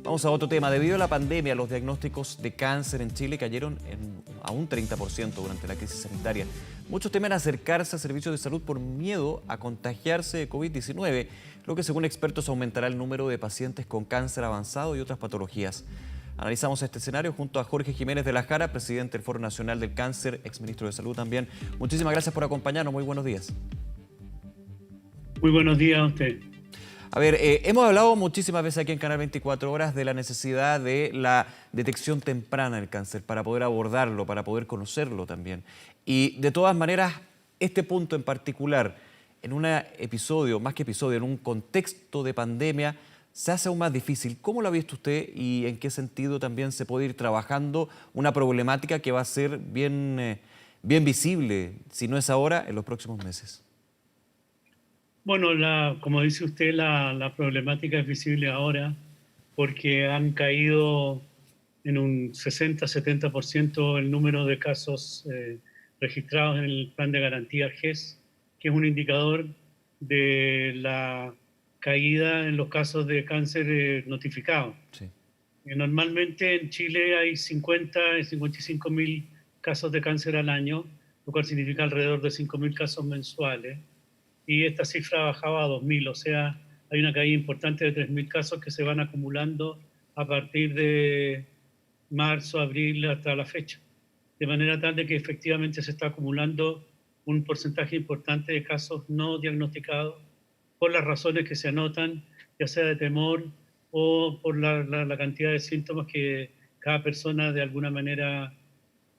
Vamos a otro tema. Debido a la pandemia, los diagnósticos de cáncer en Chile cayeron a un 30% durante la crisis sanitaria. Muchos temen acercarse a servicios de salud por miedo a contagiarse de COVID-19, lo que según expertos aumentará el número de pacientes con cáncer avanzado y otras patologías. Analizamos este escenario junto a Jorge Jiménez de la Jara, presidente del Foro Nacional del Cáncer, exministro de Salud también. Muchísimas gracias por acompañarnos. Muy buenos días. Muy buenos días a usted. A ver, hemos hablado muchísimas veces aquí en Canal 24 Horas de la necesidad de la detección temprana del cáncer para poder abordarlo, para poder conocerlo también. Y de todas maneras, este punto en particular, en un episodio, más que episodio, en un contexto de pandemia, se hace aún más difícil. ¿Cómo lo ha visto usted y en qué sentido también se puede ir trabajando una problemática que va a ser bien visible, si no es ahora, en los próximos meses? Bueno, como dice usted, la problemática es visible ahora porque han caído en un 60-70% el número de casos registrados en el plan de garantía GES, que es un indicador de la caída en los casos de cáncer notificados. Sí. Normalmente en Chile hay 55 mil casos de cáncer al año, lo cual significa alrededor de 5.000 casos mensuales. Y esta cifra bajaba a 2.000, o sea, hay una caída importante de 3.000 casos que se van acumulando a partir de marzo, abril hasta la fecha. De manera tal de que efectivamente se está acumulando un porcentaje importante de casos no diagnosticados por las razones que se anotan, ya sea de temor o por la cantidad de síntomas que cada persona de alguna manera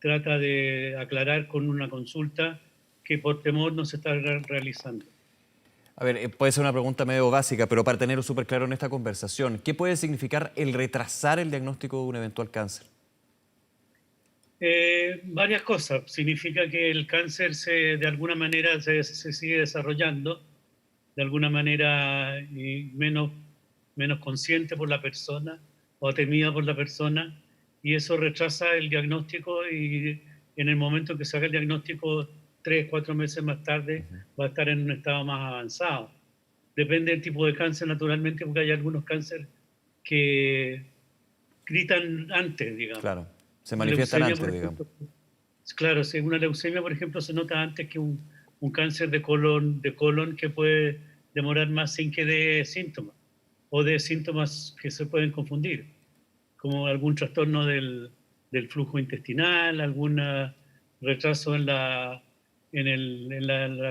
trata de aclarar con una consulta que por temor no se está realizando. A ver, puede ser una pregunta medio básica, pero para tenerlo súper claro en esta conversación, ¿qué puede significar el retrasar el diagnóstico de un eventual cáncer? Varias cosas. Significa que el cáncer de alguna manera se sigue desarrollando, de alguna manera menos consciente por la persona o temida por la persona, y eso retrasa el diagnóstico y en el momento que se haga el diagnóstico, 3-4 meses más tarde, va a estar en un estado más avanzado. Depende del tipo de cáncer, naturalmente, porque hay algunos cánceres que gritan antes, digamos. Claro, se Una manifiestan leucemia, antes, por digamos. ejemplo, claro, si una leucemia, por ejemplo, se nota antes que un cáncer de colon que puede demorar más sin que dé síntomas, o de síntomas que se pueden confundir, como algún trastorno del flujo intestinal, algún retraso en la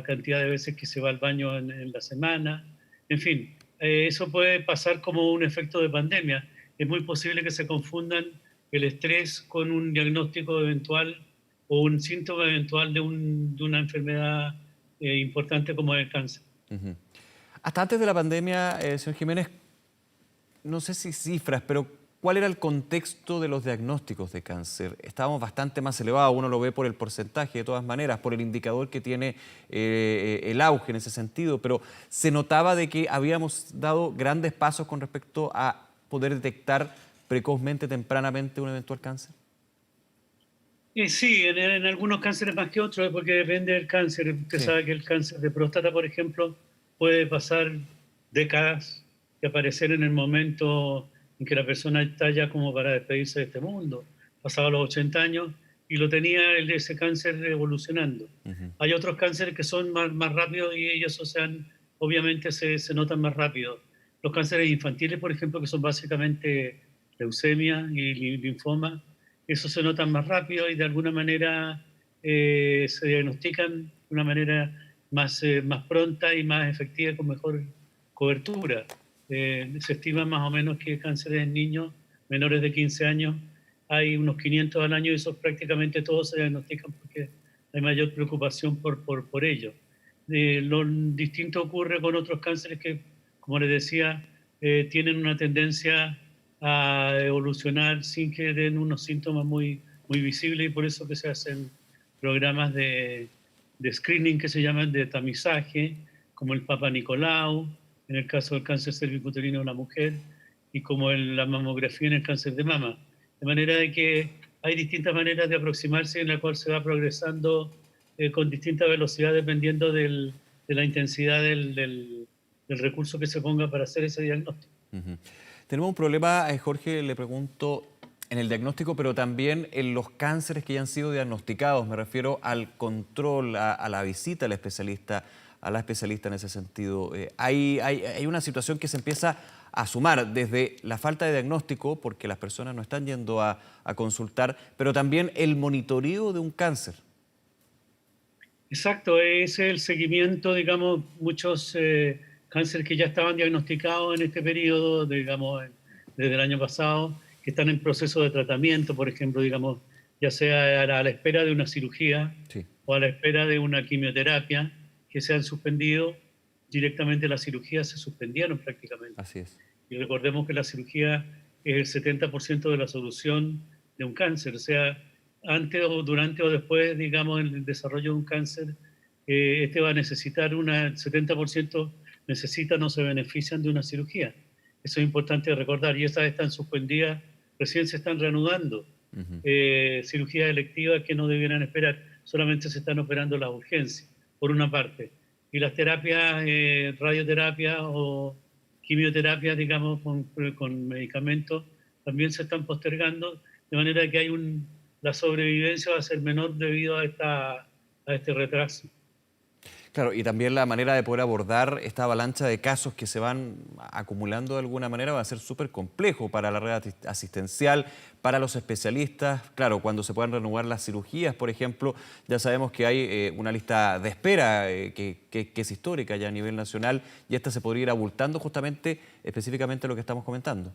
cantidad de veces que se va al baño en la semana. En fin, eso puede pasar como un efecto de pandemia. Es muy posible que se confundan el estrés con un diagnóstico eventual o un síntoma eventual de una enfermedad importante como el cáncer. Ujú. Hasta antes de la pandemia, señor Jiménez, no sé si cifras, pero ¿cuál era el contexto de los diagnósticos de cáncer? Estábamos bastante más elevados, uno lo ve por el porcentaje de todas maneras, por el indicador que tiene el auge en ese sentido, pero se notaba de que habíamos dado grandes pasos con respecto a poder detectar precozmente, tempranamente un eventual cáncer. Sí, en algunos cánceres más que otros, porque depende del cáncer. Usted Sí. sabe que el cáncer de próstata, por ejemplo, puede pasar décadas y aparecer en el momento en que la persona está ya como para despedirse de este mundo, pasado los 80 años, y lo tenía ese cáncer evolucionando. Ujú. Hay otros cánceres que son más rápidos y ellos, o sea, obviamente se notan más rápido. Los cánceres infantiles, por ejemplo, que son básicamente leucemia y linfoma, eso se nota más rápido y de alguna manera se diagnostican de una manera más pronta y más efectiva con mejor cobertura. Se estima más o menos que cánceres en niños menores de 15 años hay unos 500 al año y esos prácticamente todos se diagnostican porque hay mayor preocupación por ello. Lo distinto ocurre con otros cánceres que, como les decía, tienen una tendencia a evolucionar sin que den unos síntomas muy visibles y por eso que se hacen programas de screening que se llaman de tamizaje, como el Papa Nicolau, en el caso del cáncer cervicuterino de la mujer, y como la mamografía en el cáncer de mama. De manera de que hay distintas maneras de aproximarse en la cual se va progresando con distinta velocidad dependiendo de la intensidad del recurso que se ponga para hacer ese diagnóstico. Ujú. Tenemos un problema, Jorge, le pregunto, en el diagnóstico, pero también en los cánceres que ya han sido diagnosticados. Me refiero al control, a la visita al especialista, a la especialista en ese sentido. Hay una situación que se empieza a sumar desde la falta de diagnóstico, porque las personas no están yendo a consultar, pero también el monitoreo de un cáncer. Exacto, ese es el seguimiento, digamos, muchos cánceres que ya estaban diagnosticados en este periodo, digamos, desde el año pasado, que están en proceso de tratamiento, por ejemplo, digamos, ya sea a la espera de una cirugía Sí, o a la espera de una quimioterapia, que se han suspendido, directamente las cirugías se suspendieron prácticamente. así es. Y recordemos que la cirugía es el 70% de la solución de un cáncer, o sea, antes o durante o después, digamos, en el desarrollo de un cáncer, este va a necesitar el 70% necesitan o se benefician de una cirugía. Eso es importante recordar y esas están suspendidas, recién se están reanudando. Ujú. Cirugías electivas que no debieran esperar, solamente se están operando las urgencias, por una parte. Y las terapias, radioterapia o quimioterapia, digamos, con medicamentos, también se están postergando, de manera que la sobrevivencia va a ser menor debido a este retraso. Claro, y también la manera de poder abordar esta avalancha de casos que se van acumulando de alguna manera va a ser súper complejo para la red asistencial, para los especialistas. Claro, cuando se puedan renovar las cirugías, por ejemplo, ya sabemos que hay una lista de espera que es histórica ya a nivel nacional y esta se podría ir abultando justamente, específicamente lo que estamos comentando.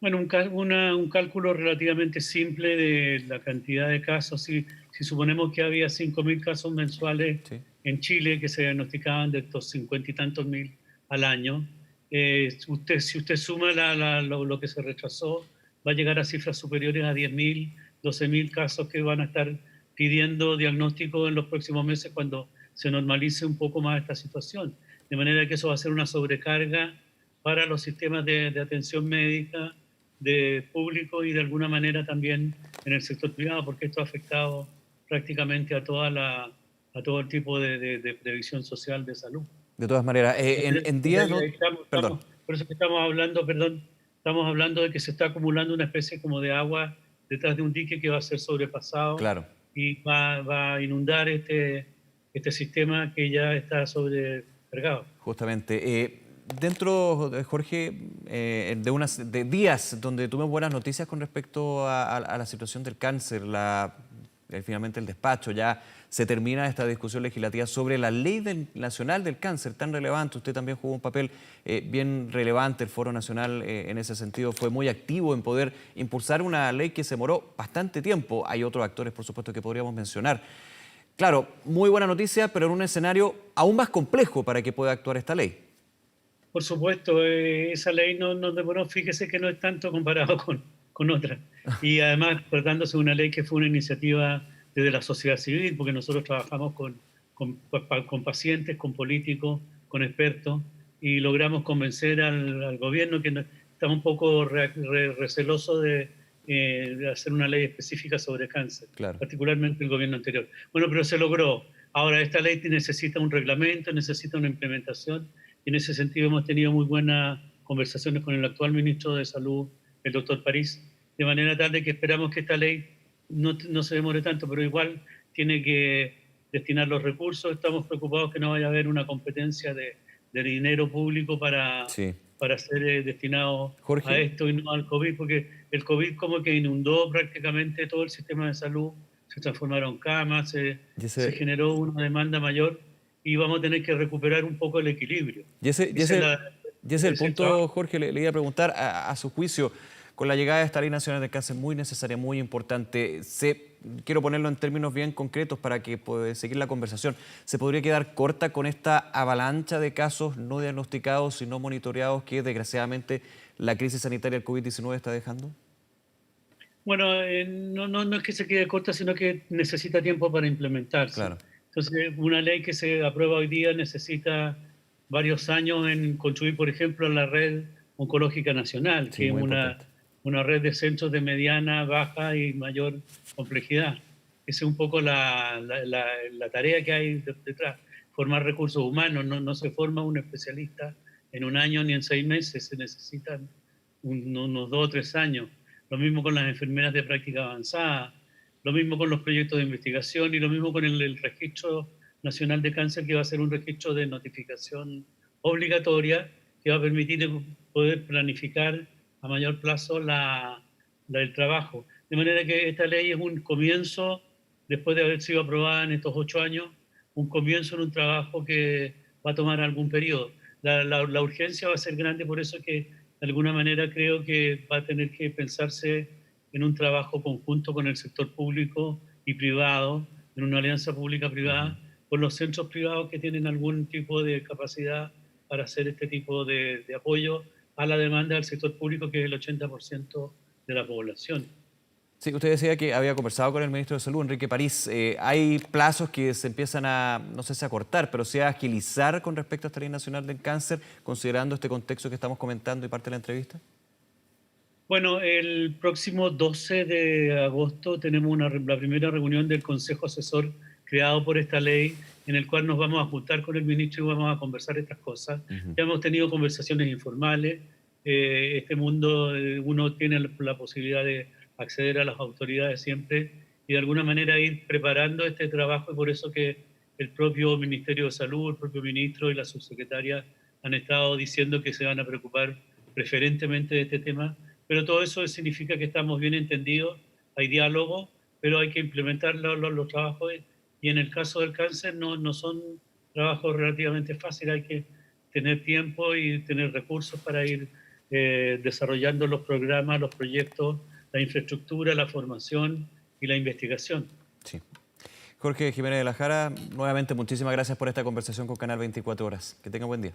Bueno, un cálculo relativamente simple de la cantidad de casos. Si suponemos que había 5.000 casos mensuales Sí, en Chile que se diagnosticaban de estos 50 y tantos mil al año, si usted suma lo que se rechazó, va a llegar a cifras superiores a 10.000, 12.000 casos que van a estar pidiendo diagnóstico en los próximos meses cuando se normalice un poco más esta situación. De manera que eso va a ser una sobrecarga para los sistemas de atención médica de público y de alguna manera también en el sector privado, porque esto ha afectado prácticamente a todo el tipo de previsión social de salud. de todas maneras, en días... Perdón, Por eso que estamos hablando, perdón, estamos hablando de que se está acumulando una especie como de agua detrás de un dique que va a ser sobrepasado claro. y va a inundar este sistema que ya está sobrecargado. Justamente. Dentro, Jorge, de días donde tuvimos buenas noticias con respecto a la situación del cáncer, finalmente el despacho, ya se termina esta discusión legislativa sobre la ley nacional del cáncer, tan relevante. Usted también jugó un papel bien relevante, el Foro Nacional en ese sentido fue muy activo en poder impulsar una ley que se demoró bastante tiempo. Hay otros actores, por supuesto, que podríamos mencionar. Claro, muy buena noticia, pero en un escenario aún más complejo para que pueda actuar esta ley. Por supuesto, esa ley no demoró, fíjese que no es tanto comparado con otras. Y además, tratándose de una ley que fue una iniciativa desde la sociedad civil, porque nosotros trabajamos con pacientes, con políticos, con expertos, y logramos convencer al gobierno que estaba un poco receloso de hacer una ley específica sobre cáncer, Claro. particularmente el gobierno anterior. Bueno, pero se logró. Ahora, esta ley necesita un reglamento, necesita una implementación, y en ese sentido hemos tenido muy buenas conversaciones con el actual ministro de Salud, el doctor París, de manera tal de que esperamos que esta ley no se demore tanto, pero igual tiene que destinar los recursos. Estamos preocupados que no vaya a haber una competencia de dinero público Sí. para ser destinado a Jorge, esto y no al COVID, porque el COVID como que inundó prácticamente todo el sistema de salud, se transformaron camas, y se ese, generó una demanda mayor y vamos a tener que recuperar un poco el equilibrio. y ese, y Ese es, ese, la, y ese es el ese es el punto, trabajo. Jorge, le iba a preguntar a su juicio, con la llegada de esta Ley Nacional del Cáncer muy necesaria, muy importante, quiero ponerlo en términos bien concretos para que pueda seguir la conversación, ¿se podría quedar corta con esta avalancha de casos no diagnosticados y no monitoreados que desgraciadamente la crisis sanitaria del COVID-19 está dejando? Bueno, no es que se quede corta, sino que necesita tiempo para implementarse. Claro, Entonces, una ley que se aprueba hoy día necesita varios años en construir, por ejemplo, la red oncológica nacional, sí, que es muy importante. una red de centros de mediana, baja y mayor complejidad. Esa es un poco la tarea que hay detrás, formar recursos humanos. No se forma un especialista en un año ni en 6 meses, se necesitan unos 2 o 3 años. Lo mismo con las enfermeras de práctica avanzada, lo mismo con los proyectos de investigación y lo mismo con el Registro Nacional de Cáncer, que va a ser un registro de notificación obligatoria que va a permitir poder planificar a mayor plazo el trabajo. De manera que esta ley es un comienzo, después de haber sido aprobada en estos 8 años, un comienzo en un trabajo que va a tomar algún periodo. La urgencia va a ser grande, por eso que de alguna manera creo que va a tener que pensarse en un trabajo conjunto con el sector público y privado, en una alianza pública-privada, con los centros privados que tienen algún tipo de capacidad para hacer este tipo de apoyo a la demanda del sector público, que es el 80% de la población. Sí, usted decía que había conversado con el ministro de Salud, Enrique París. Hay plazos que se empiezan a, no sé si a cortar, pero sí a agilizar con respecto a esta Ley Nacional del Cáncer, considerando este contexto que estamos comentando y parte de la entrevista. Bueno, el próximo 12 de agosto tenemos la primera reunión del Consejo Asesor creado por esta ley, en el cual nos vamos a juntar con el ministro y vamos a conversar estas cosas. Ya hemos tenido conversaciones informales. Este mundo, uno tiene la posibilidad de acceder a las autoridades siempre y de alguna manera ir preparando este trabajo, y por eso que el propio Ministerio de Salud, el propio ministro y la subsecretaria han estado diciendo que se van a preocupar preferentemente de este tema, pero todo eso significa que estamos bien entendidos, hay diálogo, pero hay que implementar los trabajos, y en el caso del cáncer no son trabajos relativamente fáciles, hay que tener tiempo y tener recursos para ir desarrollando los programas, los proyectos, la infraestructura, la formación y la investigación. Sí. Jorge Jiménez de la Jara, nuevamente muchísimas gracias por esta conversación con Canal 24 Horas. Que tenga buen día.